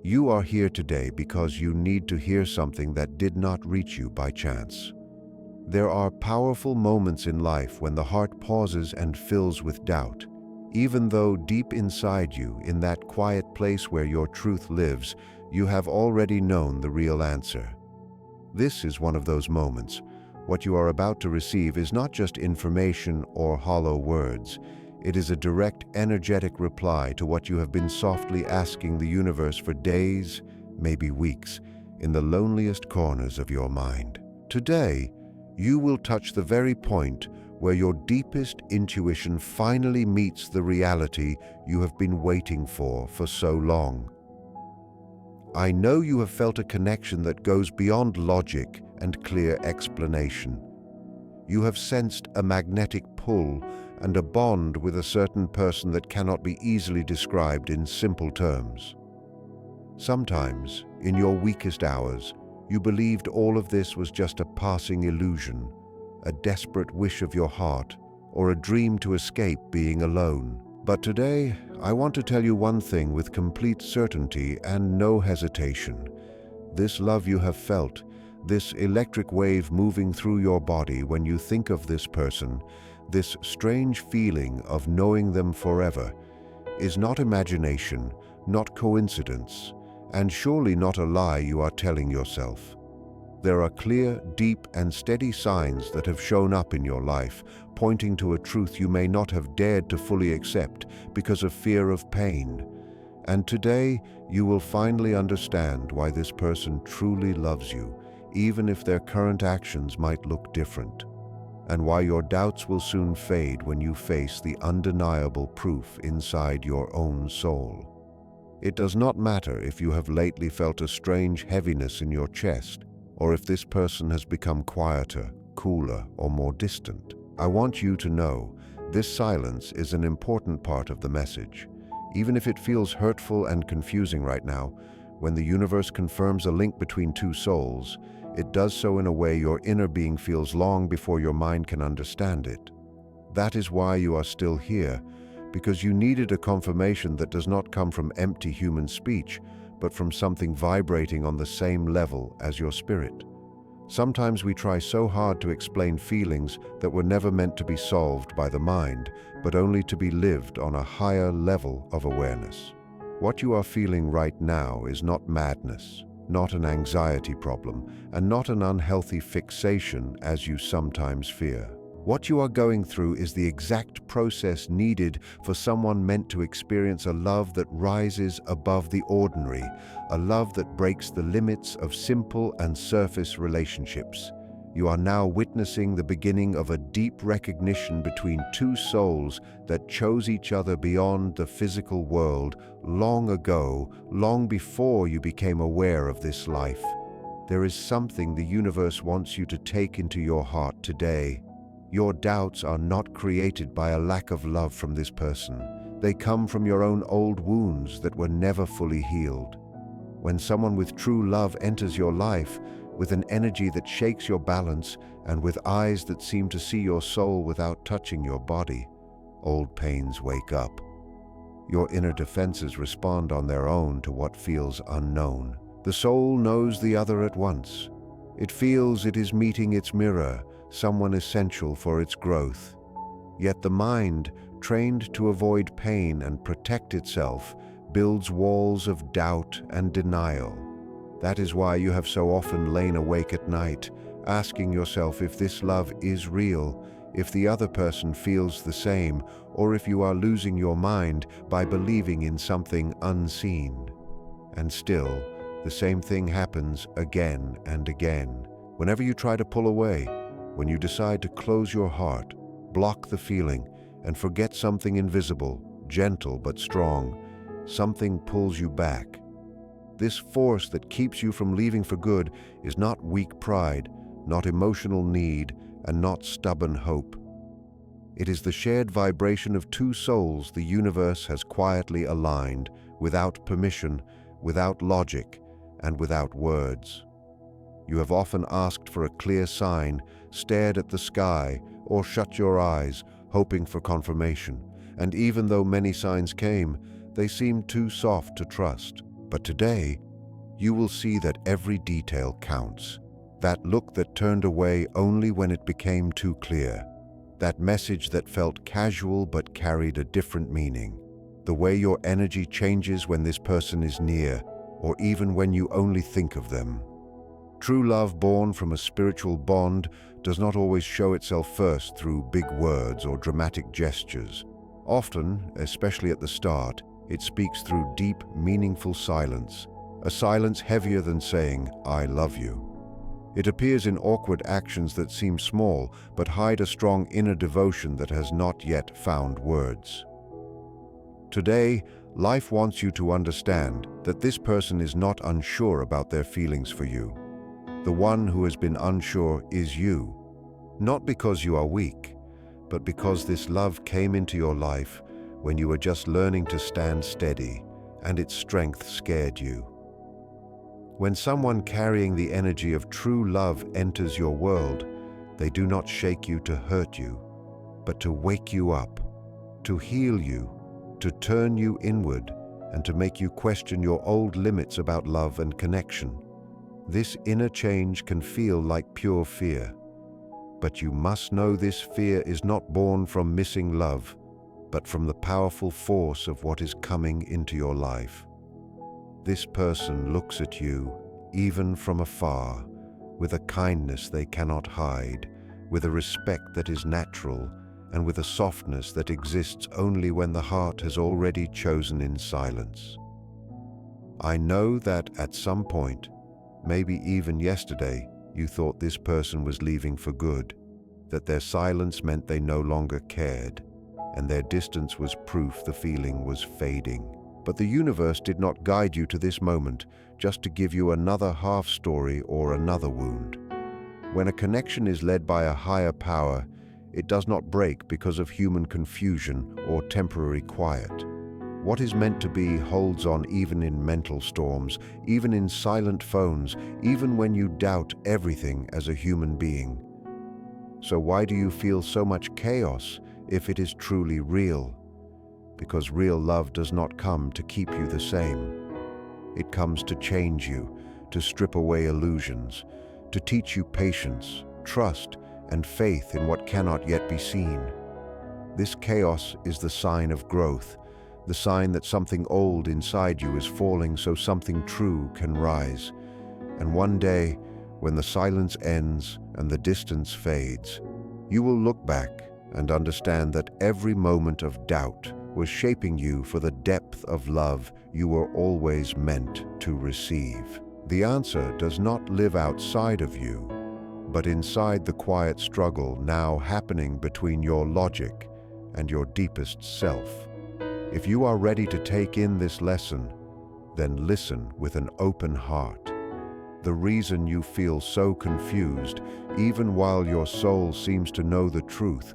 You are here today because you need to hear something that did not reach you by chance. There are powerful moments in life when the heart pauses and fills with doubt. Even though deep inside you, in that quiet place where your truth lives, you have already known the real answer. This is one of those moments. What you are about to receive is not just information or hollow words. It is a direct, energetic reply to what you have been softly asking the universe for days, maybe weeks, in the loneliest corners of your mind. Today, you will touch the very point where your deepest intuition finally meets the reality you have been waiting for so long. I know you have felt a connection that goes beyond logic and clear explanation. You have sensed a magnetic pull and a bond with a certain person that cannot be easily described in simple terms. Sometimes, in your weakest hours, you believed all of this was just a passing illusion, a desperate wish of your heart, or a dream to escape being alone. But today, I want to tell you one thing with complete certainty and no hesitation. This love you have felt, this electric wave moving through your body when you think of this person, this strange feeling of knowing them forever, is not imagination, not coincidence, and surely not a lie you are telling yourself. There are clear, deep, and steady signs that have shown up in your life, pointing to a truth you may not have dared to fully accept because of fear of pain. And today, you will finally understand why this person truly loves you, even if their current actions might look different, and why your doubts will soon fade when you face the undeniable proof inside your own soul. It does not matter if you have lately felt a strange heaviness in your chest, or if this person has become quieter, cooler, or more distant. I want you to know this silence is an important part of the message. Even if it feels hurtful and confusing right now, when the universe confirms a link between two souls, it does so in a way your inner being feels long before your mind can understand it. That is why you are still here, because you needed a confirmation that does not come from empty human speech, but from something vibrating on the same level as your spirit. Sometimes we try so hard to explain feelings that were never meant to be solved by the mind, but only to be lived on a higher level of awareness. What you are feeling right now is not madness, not an anxiety problem, and not an unhealthy fixation as you sometimes fear. What you are going through is the exact process needed for someone meant to experience a love that rises above the ordinary, a love that breaks the limits of simple and surface relationships. You are now witnessing the beginning of a deep recognition between two souls that chose each other beyond the physical world long ago, long before you became aware of this life. There is something the universe wants you to take into your heart today. Your doubts are not created by a lack of love from this person. They come from your own old wounds that were never fully healed. When someone with true love enters your life, with an energy that shakes your balance and with eyes that seem to see your soul without touching your body, old pains wake up. Your inner defenses respond on their own to what feels unknown. The soul knows the other at once. It feels it is meeting its mirror, someone essential for its growth. Yet the mind, trained to avoid pain and protect itself, builds walls of doubt and denial. That is why you have so often lain awake at night, asking yourself if this love is real, if the other person feels the same, or if you are losing your mind by believing in something unseen. And still, the same thing happens again and again. Whenever you try to pull away, when you decide to close your heart, block the feeling, and forget something invisible, gentle but strong, something pulls you back. This force that keeps you from leaving for good is not weak pride, not emotional need, and not stubborn hope. It is the shared vibration of two souls the universe has quietly aligned, without permission, without logic, and without words. You have often asked for a clear sign, stared at the sky, or shut your eyes, hoping for confirmation. And even though many signs came, they seemed too soft to trust. But today, you will see that every detail counts. That look that turned away only when it became too clear. That message that felt casual but carried a different meaning. The way your energy changes when this person is near, or even when you only think of them. True love born from a spiritual bond does not always show itself first through big words or dramatic gestures. Often, especially at the start, it speaks through deep, meaningful silence, a silence heavier than saying, "I love you." It appears in awkward actions that seem small, but hide a strong inner devotion that has not yet found words. Today, life wants you to understand that this person is not unsure about their feelings for you. The one who has been unsure is you. Not because you are weak, but because this love came into your life when you were just learning to stand steady, and its strength scared you. When someone carrying the energy of true love enters your world, they do not shake you to hurt you, but to wake you up, to heal you, to turn you inward, and to make you question your old limits about love and connection. This inner change can feel like pure fear, but you must know this fear is not born from missing love, but from the powerful force of what is coming into your life. This person looks at you, even from afar, with a kindness they cannot hide, with a respect that is natural, and with a softness that exists only when the heart has already chosen in silence. I know that at some point, maybe even yesterday, you thought this person was leaving for good, that their silence meant they no longer cared, and their distance was proof the feeling was fading. But the universe did not guide you to this moment just to give you another half story or another wound. When a connection is led by a higher power, it does not break because of human confusion or temporary quiet. What is meant to be holds on even in mental storms, even in silent phones, even when you doubt everything as a human being. So why do you feel so much chaos if it is truly real? Because real love does not come to keep you the same. It comes to change you, to strip away illusions, to teach you patience, trust, and faith in what cannot yet be seen. This chaos is the sign of growth, the sign that something old inside you is falling so something true can rise. And one day, when the silence ends and the distance fades, you will look back and understand that every moment of doubt was shaping you for the depth of love you were always meant to receive. The answer does not live outside of you, but inside the quiet struggle now happening between your logic and your deepest self. If you are ready to take in this lesson, then listen with an open heart. The reason you feel so confused, even while your soul seems to know the truth,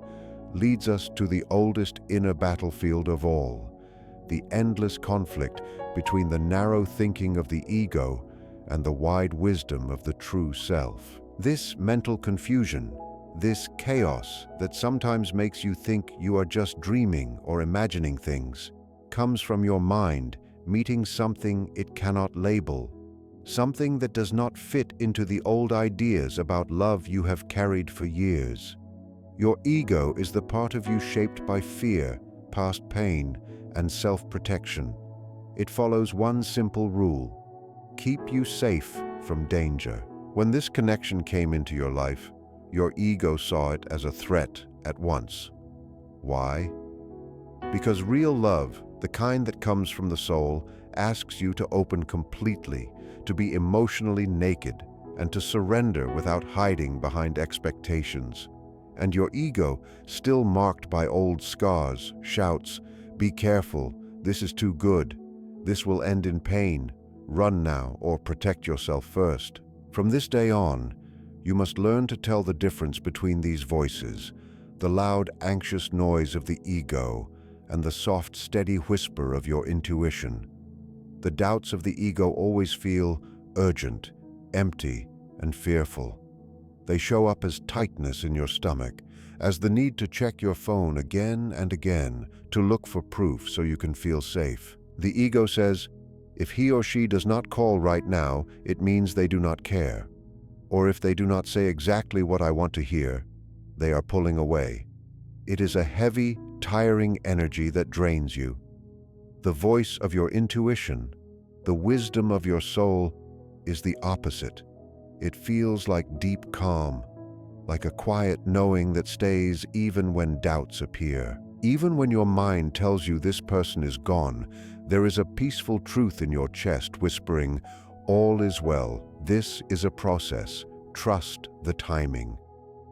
leads us to the oldest inner battlefield of all, the endless conflict between the narrow thinking of the ego and the wide wisdom of the true self. This mental confusion, this chaos that sometimes makes you think you are just dreaming or imagining things, comes from your mind meeting something it cannot label, something that does not fit into the old ideas about love you have carried for years. Your ego is the part of you shaped by fear, past pain, and self-protection. It follows one simple rule: keep you safe from danger. When this connection came into your life, your ego saw it as a threat at once. Why? Because real love, the kind that comes from the soul, asks you to open completely, to be emotionally naked, and to surrender without hiding behind expectations. And your ego, still marked by old scars, shouts, "Be careful, this is too good, this will end in pain, run now or protect yourself first." From this day on, you must learn to tell the difference between these voices, the loud, anxious noise of the ego and the soft, steady whisper of your intuition. The doubts of the ego always feel urgent, empty, and fearful. They show up as tightness in your stomach, as the need to check your phone again and again to look for proof so you can feel safe. The ego says, If he or she does not call right now, it means they do not care. Or if they do not say exactly what I want to hear, they are pulling away. It is a heavy, tiring energy that drains you. The voice of your intuition, the wisdom of your soul, is the opposite. It feels like deep calm, like a quiet knowing that stays even when doubts appear. Even when your mind tells you this person is gone, there is a peaceful truth in your chest whispering, "All is well. This is a process. Trust the timing."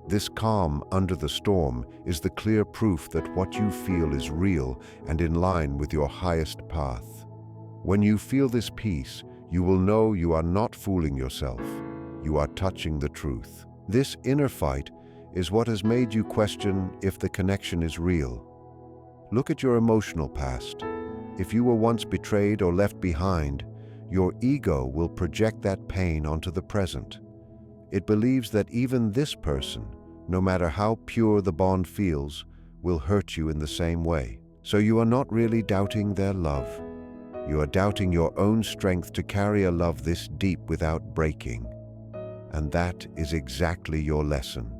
This calm under the storm is the clear proof that what you feel is real and in line with your highest path. When you feel this peace, you will know you are not fooling yourself. You are touching the truth. This inner fight is what has made you question if the connection is real. Look at your emotional past. If you were once betrayed or left behind, your ego will project that pain onto the present. It believes that even this person, no matter how pure the bond feels, will hurt you in the same way. So you are not really doubting their love. You are doubting your own strength to carry a love this deep without breaking. And that is exactly your lesson.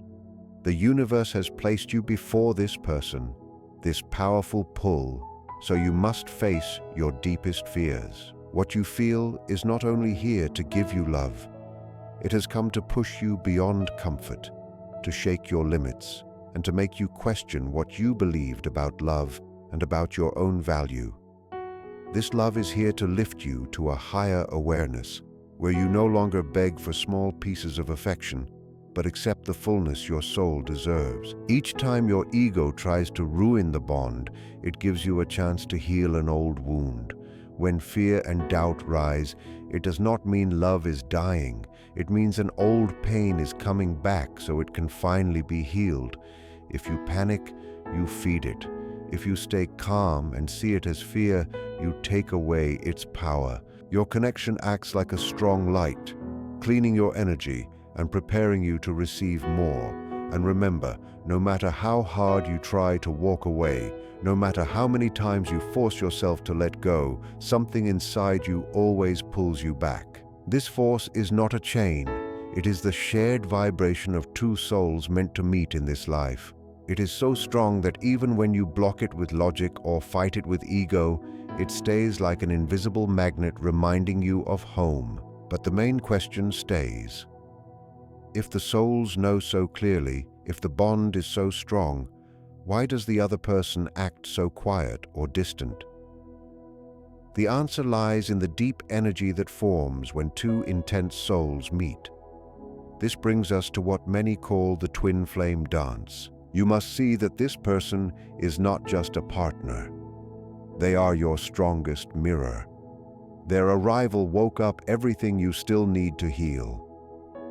The universe has placed you before this person, this powerful pull, so you must face your deepest fears. What you feel is not only here to give you love, it has come to push you beyond comfort, to shake your limits, and to make you question what you believed about love and about your own value. This love is here to lift you to a higher awareness, where you no longer beg for small pieces of affection, but accept the fullness your soul deserves. Each time your ego tries to ruin the bond, it gives you a chance to heal an old wound. When fear and doubt rise, it does not mean love is dying. It means an old pain is coming back so it can finally be healed. If you panic, you feed it. If you stay calm and see it as fear, you take away its power. Your connection acts like a strong light, cleaning your energy and preparing you to receive more. And remember, no matter how hard you try to walk away, no matter how many times you force yourself to let go, something inside you always pulls you back. This force is not a chain. It is the shared vibration of two souls meant to meet in this life. It is so strong that even when you block it with logic or fight it with ego, it stays like an invisible magnet reminding you of home. But the main question stays. If the souls know so clearly, if the bond is so strong, why does the other person act so quiet or distant? The answer lies in the deep energy that forms when two intense souls meet. This brings us to what many call the twin flame dance. You must see that this person is not just a partner. They are your strongest mirror. Their arrival woke up everything you still need to heal.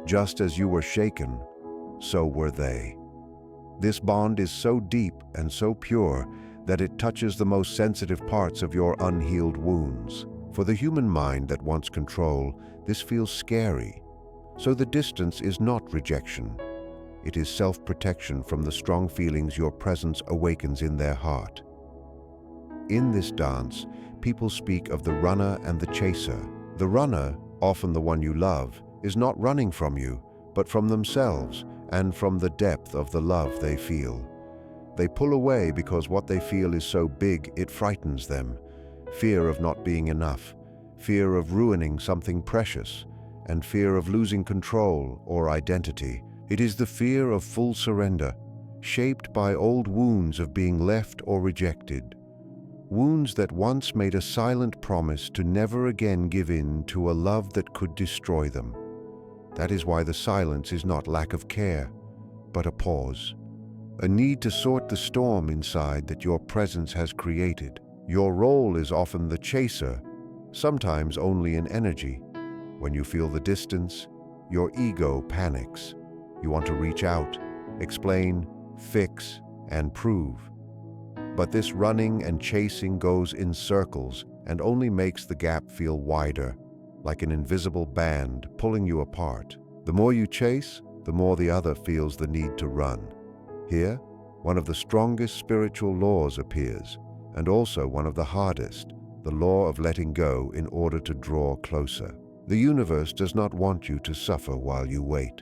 Just as you were shaken, so were they. This bond is so deep and so pure that it touches the most sensitive parts of your unhealed wounds. For the human mind that wants control, this feels scary. So the distance is not rejection. It is self-protection from the strong feelings your presence awakens in their heart. In this dance, people speak of the runner and the chaser. The runner, often the one you love, is not running from you, but from themselves and from the depth of the love they feel. They pull away because what they feel is so big it frightens them. Fear of not being enough, fear of ruining something precious, and fear of losing control or identity. It is the fear of full surrender, shaped by old wounds of being left or rejected. Wounds that once made a silent promise to never again give in to a love that could destroy them. That is why the silence is not lack of care, but a pause. A need to sort the storm inside that your presence has created. Your role is often the chaser, sometimes only in energy. When you feel the distance, your ego panics. You want to reach out, explain, fix, and prove. But this running and chasing goes in circles and only makes the gap feel wider, like an invisible band pulling you apart. The more you chase, the more the other feels the need to run. Here, one of the strongest spiritual laws appears, and also one of the hardest, the law of letting go in order to draw closer. The universe does not want you to suffer while you wait.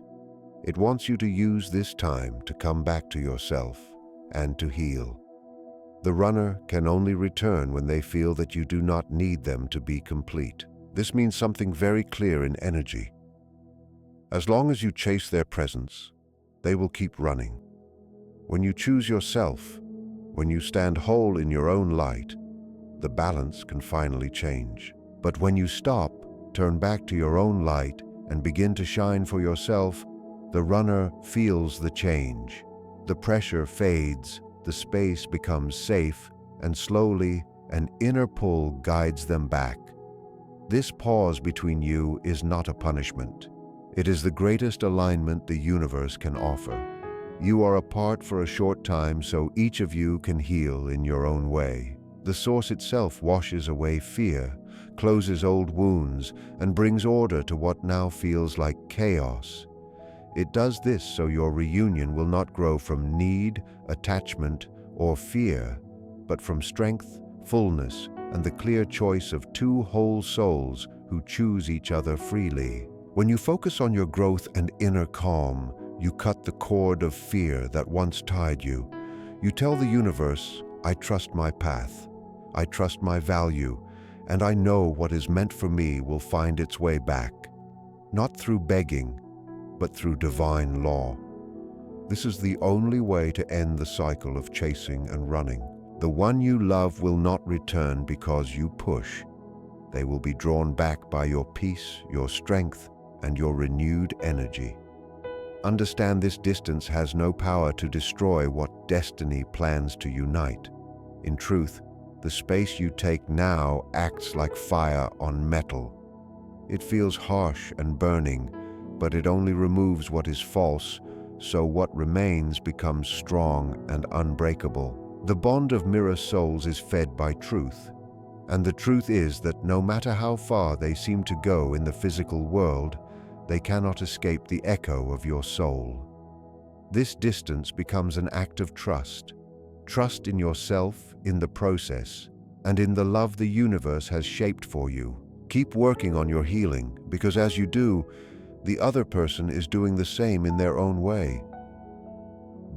It wants you to use this time to come back to yourself and to heal. The runner can only return when they feel that you do not need them to be complete. This means something very clear in energy. As long as you chase their presence, they will keep running. When you choose yourself, when you stand whole in your own light, the balance can finally change. But when you stop, turn back to your own light, and begin to shine for yourself, the runner feels the change. The pressure fades, the space becomes safe, and slowly an inner pull guides them back. This pause between you is not a punishment. It is the greatest alignment the universe can offer. You are apart for a short time so each of you can heal in your own way. The source itself washes away fear, closes old wounds, and brings order to what now feels like chaos. It does this so your reunion will not grow from need, attachment, or fear, but from strength, fullness, and the clear choice of two whole souls who choose each other freely. When you focus on your growth and inner calm, you cut the cord of fear that once tied you. You tell the universe, I trust my path, I trust my value, and I know what is meant for me will find its way back. Not through begging, but through divine law. This is the only way to end the cycle of chasing and running. The one you love will not return because you push. They will be drawn back by your peace, your strength, and your renewed energy. Understand this distance has no power to destroy what destiny plans to unite. In truth, the space you take now acts like fire on metal. It feels harsh and burning, but it only removes what is false, so what remains becomes strong and unbreakable. The bond of mirror souls is fed by truth, and the truth is that no matter how far they seem to go in the physical world, they cannot escape the echo of your soul. This distance becomes an act of trust. Trust in yourself, in the process, and in the love the universe has shaped for you. Keep working on your healing, because as you do, the other person is doing the same in their own way.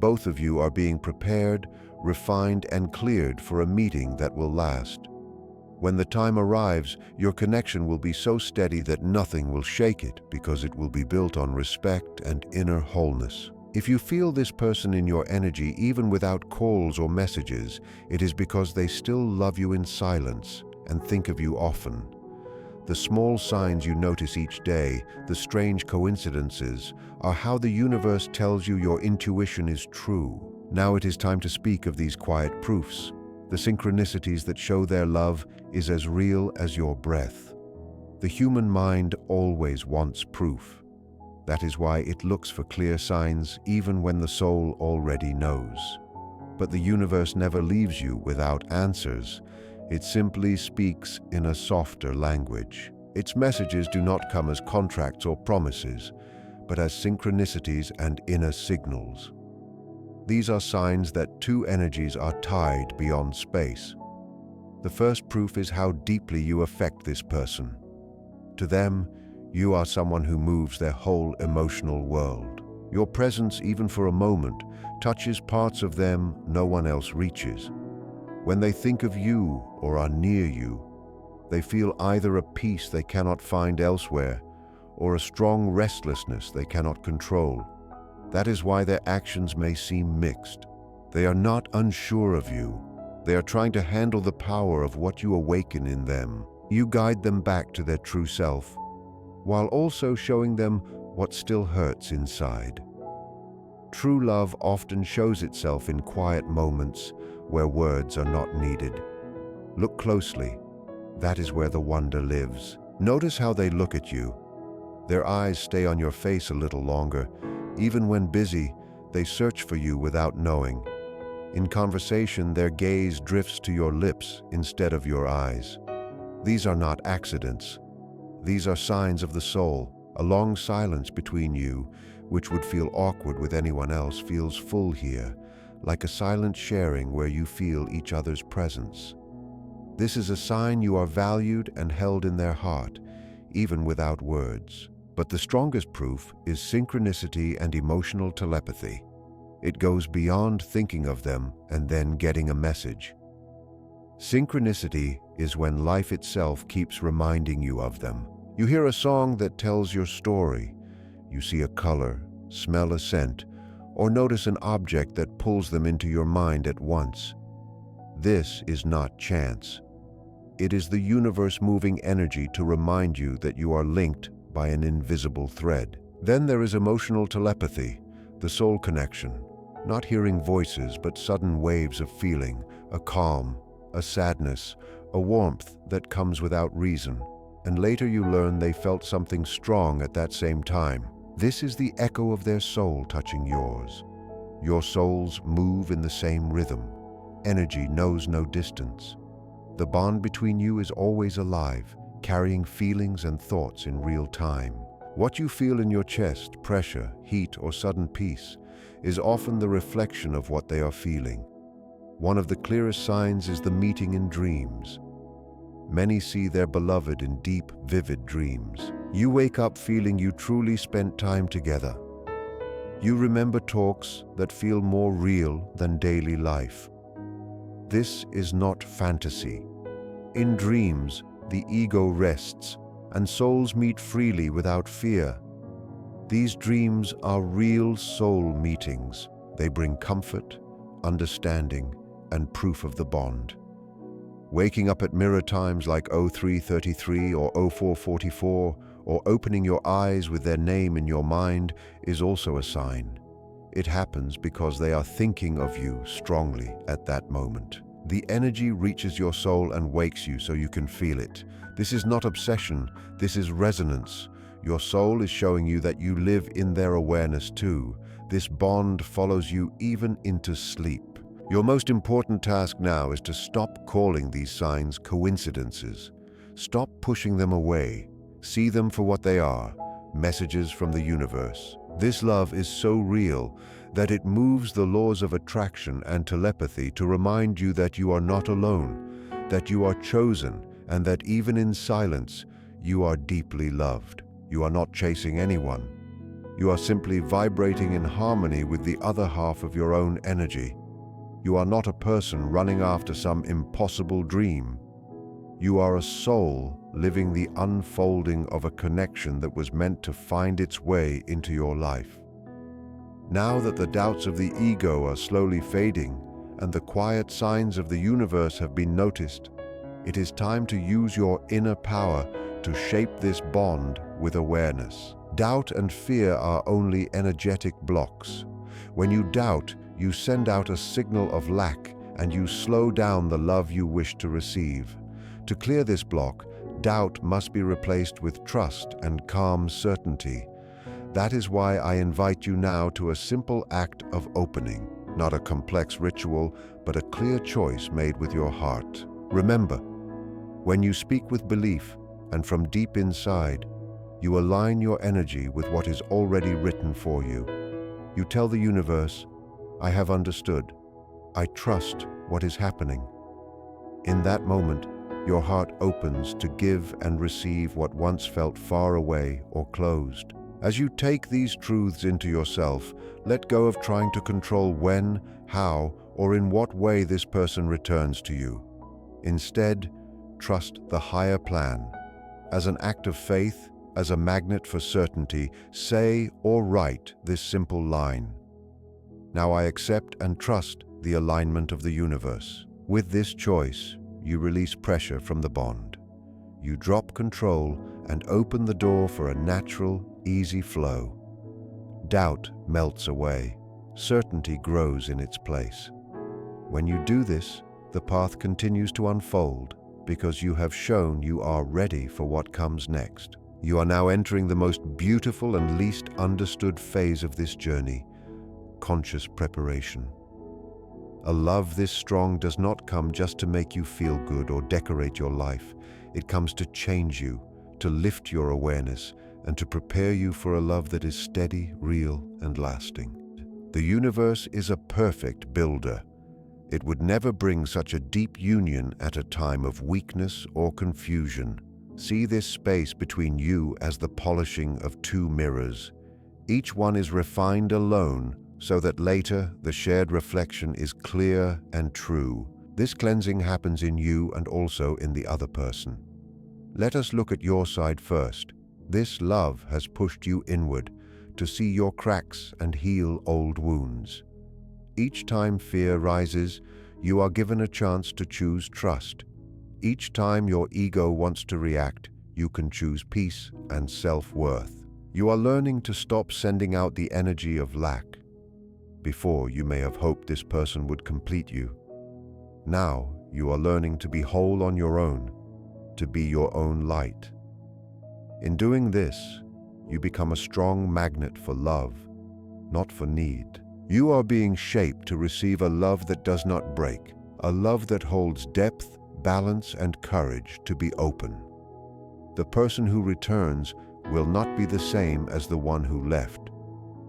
Both of you are being prepared, refined, and cleared for a meeting that will last. When the time arrives, your connection will be so steady that nothing will shake it because it will be built on respect and inner wholeness. If you feel this person in your energy even without calls or messages, it is because they still love you in silence and think of you often. The small signs you notice each day, the strange coincidences, are how the universe tells you your intuition is true. Now it is time to speak of these quiet proofs. The synchronicities that show their love is as real as your breath. The human mind always wants proof. That is why it looks for clear signs even when the soul already knows. But the universe never leaves you without answers. It simply speaks in a softer language. Its messages do not come as contracts or promises, but as synchronicities and inner signals. These are signs that two energies are tied beyond space. The first proof is how deeply you affect this person. To them, you are someone who moves their whole emotional world. Your presence, even for a moment, touches parts of them no one else reaches. When they think of you or are near you, they feel either a peace they cannot find elsewhere or a strong restlessness they cannot control. That is why their actions may seem mixed. They are not unsure of you. They are trying to handle the power of what you awaken in them. You guide them back to their true self, while also showing them what still hurts inside. True love often shows itself in quiet moments where words are not needed. Look closely. That is where the wonder lives. Notice how they look at you. Their eyes stay on your face a little longer. Even when busy, they search for you without knowing. In conversation, their gaze drifts to your lips instead of your eyes. These are not accidents. These are signs of the soul. A long silence between you, which would feel awkward with anyone else, feels full here, like a silent sharing where you feel each other's presence. This is a sign you are valued and held in their heart, even without words. But the strongest proof is synchronicity and emotional telepathy. It goes beyond thinking of them and then getting a message. Synchronicity is when life itself keeps reminding you of them. You hear a song that tells your story. You see a color, smell a scent, or notice an object that pulls them into your mind at once. This is not chance. It is the universe moving energy to remind you that you are linked by an invisible thread. Then there is emotional telepathy, the soul connection, not hearing voices but sudden waves of feeling, a calm, a sadness, a warmth that comes without reason. And later you learn they felt something strong at that same time. This is the echo of their soul touching yours. Your souls move in the same rhythm. Energy knows no distance. The bond between you is always alive, carrying feelings and thoughts in real time. What you feel in your chest, pressure, heat, or sudden peace, is often the reflection of what they are feeling. One of the clearest signs is the meeting in dreams. Many see their beloved in deep, vivid dreams. You wake up feeling you truly spent time together. You remember talks that feel more real than daily life. This is not fantasy. In dreams, the ego rests, and souls meet freely without fear. These dreams are real soul meetings. They bring comfort, understanding, and proof of the bond. Waking up at mirror times like 03:33 or 04:44, or opening your eyes with their name in your mind is also a sign. It happens because they are thinking of you strongly at that moment. The energy reaches your soul and wakes you so you can feel it. This is not obsession, this is resonance. Your soul is showing you that you live in their awareness too. This bond follows you even into sleep. Your most important task now is to stop calling these signs coincidences. Stop pushing them away. See them for what they are, messages from the universe. This love is so real that it moves the laws of attraction and telepathy to remind you that you are not alone, that you are chosen, and that even in silence, you are deeply loved. You are not chasing anyone. You are simply vibrating in harmony with the other half of your own energy. You are not a person running after some impossible dream. You are a soul living the unfolding of a connection that was meant to find its way into your life. Now that the doubts of the ego are slowly fading and the quiet signs of the universe have been noticed, it is time to use your inner power to shape this bond with awareness. Doubt and fear are only energetic blocks. When you doubt, you send out a signal of lack and you slow down the love you wish to receive. To clear this block, doubt must be replaced with trust and calm certainty. That is why I invite you now to a simple act of opening, not a complex ritual, but a clear choice made with your heart. Remember, when you speak with belief and from deep inside, you align your energy with what is already written for you. You tell the universe, I have understood. I trust what is happening. In that moment, your heart opens to give and receive what once felt far away or closed. As you take these truths into yourself, let go of trying to control when, how, or in what way this person returns to you. Instead, trust the higher plan. As an act of faith, as a magnet for certainty, say or write this simple line. Now I accept and trust the alignment of the universe. With this choice, you release pressure from the bond. You drop control and open the door for a natural, easy flow. Doubt melts away. Certainty grows in its place. When you do this, the path continues to unfold because you have shown you are ready for what comes next. You are now entering the most beautiful and least understood phase of this journey, conscious preparation. A love this strong does not come just to make you feel good or decorate your life. It comes to change you, to lift your awareness, and to prepare you for a love that is steady, real, and lasting. The universe is a perfect builder. It would never bring such a deep union at a time of weakness or confusion. See this space between you as the polishing of two mirrors. Each one is refined alone, so that later the shared reflection is clear and true. This cleansing happens in you and also in the other person. Let us look at your side first. This love has pushed you inward to see your cracks and heal old wounds. Each time fear rises, you are given a chance to choose trust. Each time your ego wants to react, you can choose peace and self-worth. You are learning to stop sending out the energy of lack. Before, you may have hoped this person would complete you. Now, you are learning to be whole on your own, to be your own light. In doing this, you become a strong magnet for love, not for need. You are being shaped to receive a love that does not break, a love that holds depth, balance, and courage to be open. The person who returns will not be the same as the one who left.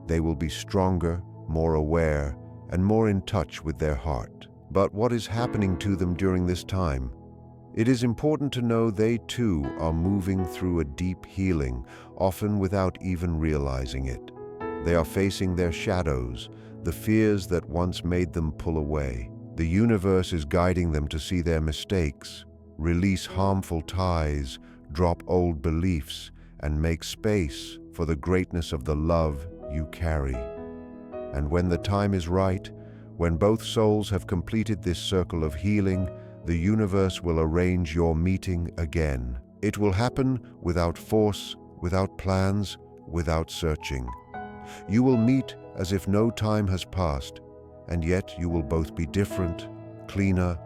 They will be stronger, more aware, and more in touch with their heart. But what is happening to them during this time? It is important to know they too are moving through a deep healing, often without even realizing it. They are facing their shadows, the fears that once made them pull away. The universe is guiding them to see their mistakes, release harmful ties, drop old beliefs, and make space for the greatness of the love you carry. And when the time is right, when both souls have completed this circle of healing, the universe will arrange your meeting again. It will happen without force, without plans, without searching. You will meet as if no time has passed, and yet you will both be different, cleaner,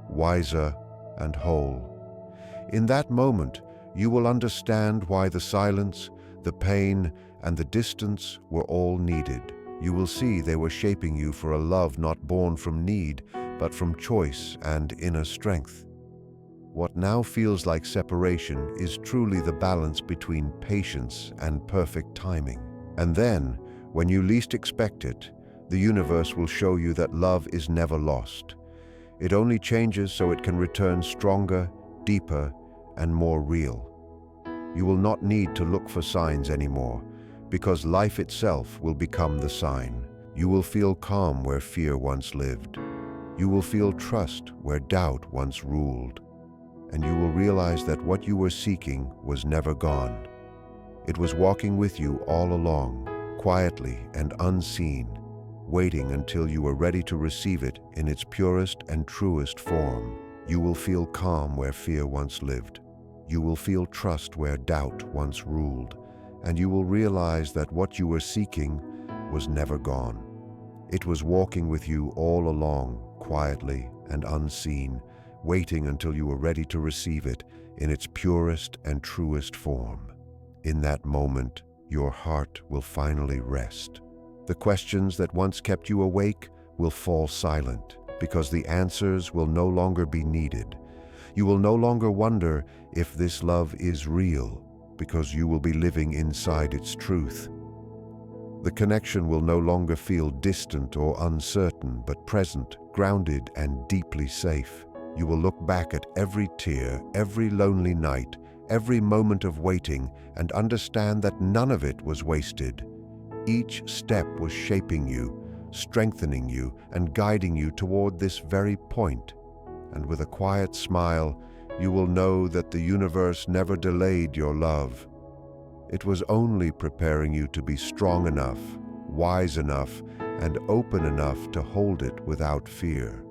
wiser, and whole. In that moment, you will understand why the silence, the pain, and the distance were all needed. You will see they were shaping you for a love not born from need, but from choice and inner strength. What now feels like separation is truly the balance between patience and perfect timing. And then, when you least expect it, the universe will show you that love is never lost. It only changes so it can return stronger, deeper, and more real. You will not need to look for signs anymore, because life itself will become the sign. You will feel calm where fear once lived. You will feel trust where doubt once ruled. And you will realize that what you were seeking was never gone. It was walking with you all along, quietly and unseen, waiting until you were ready to receive it in its purest and truest form. You will feel calm where fear once lived. You will feel trust where doubt once ruled. And you will realize that what you were seeking was never gone. It was walking with you all along, quietly and unseen, waiting until you were ready to receive it in its purest and truest form. In that moment, your heart will finally rest. The questions that once kept you awake will fall silent, because the answers will no longer be needed. You will no longer wonder if this love is real, because you will be living inside its truth. The connection will no longer feel distant or uncertain, but present, grounded, and deeply safe. You will look back at every tear, every lonely night, every moment of waiting, and understand that none of it was wasted. Each step was shaping you, strengthening you, and guiding you toward this very point. And with a quiet smile, you will know that the universe never delayed your love. It was only preparing you to be strong enough, wise enough, and open enough to hold it without fear.